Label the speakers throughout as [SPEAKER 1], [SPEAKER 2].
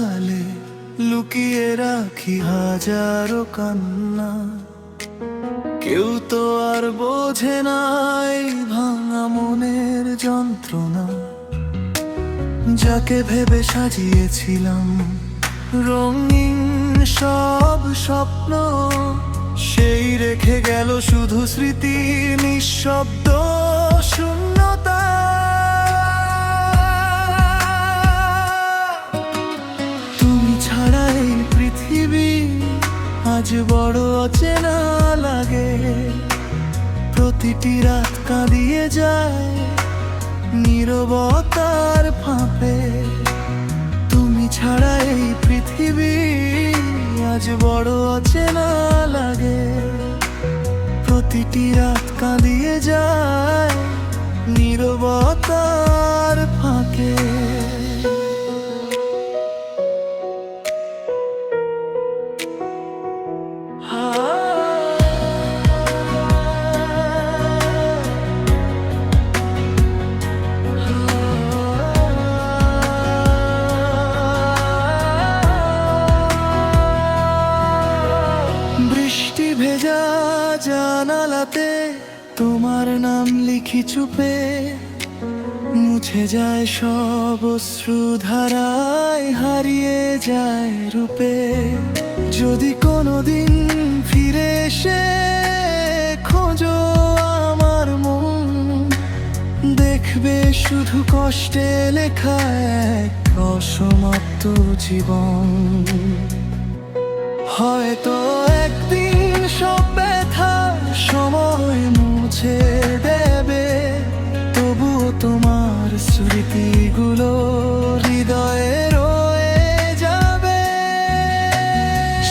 [SPEAKER 1] আড়ালে লুকিয়ে রাখি হাজারো কান্না। কেউ তো আর বোঝে না এই ভাঙা মনের যন্ত্রণা। যাকে ভেবে সাজিয়েছিলাম রঙিন সব স্বপ্ন, সেই রেখে গেল শুধু স্মৃতি, নিঃশব্দ শূন্যতা। তুমি ছাড়া এই পৃথিবী আজ বড় অচেনা লাগে। প্রতিটি রাত কাঁদিয়ে যায় নীরবতার ফাঁপে। তুমি ছাড়া এই পৃথিবী আজ বড় অচেনা লাগে। প্রতিটি রাত কাঁদিয়ে যায় নীরবতার ফাঁকে। বৃষ্টি ভেজা জানালাতে তোমার নাম লিখি চুপে। মুছে যায় সব অশ্রুধারায়, হারিয়ে যায় রূপে। যদি কোনোদিন ফিরে এসে খোঁজো আমার মন, দেখবে শুধু কষ্টে লেখা এক অসমাপ্ত জীবন। হয়তো একদিন সব ব্যথা সময় মুছে দেবে, তবুও তোমার স্মৃতিগুলো হৃদয়ে রয়ে যাবে।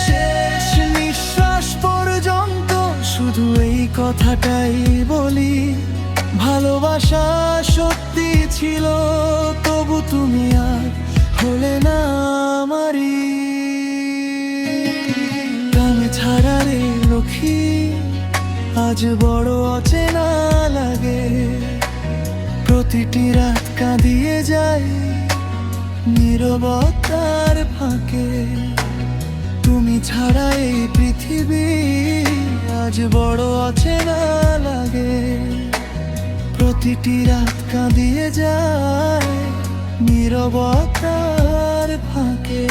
[SPEAKER 1] শেষ নিঃশ্বাস পর্যন্ত শুধু এই কথাটাই বলি, ভালোবাসা সত্যি ছিল, তবু তুমি আর হলে না আমারই। ছাড়া রে লক্ষ্মী আজ বড় অচেনা লাগে। প্রতিটি রাত কাঁদিয়ে যায় নীরবতার ফাঁকে। তুমি ছাড়া এই পৃথিবী আজ বড় অচেনা লাগে। প্রতিটি রাত কাঁদিয়ে যায় নীরবতার ফাঁকে।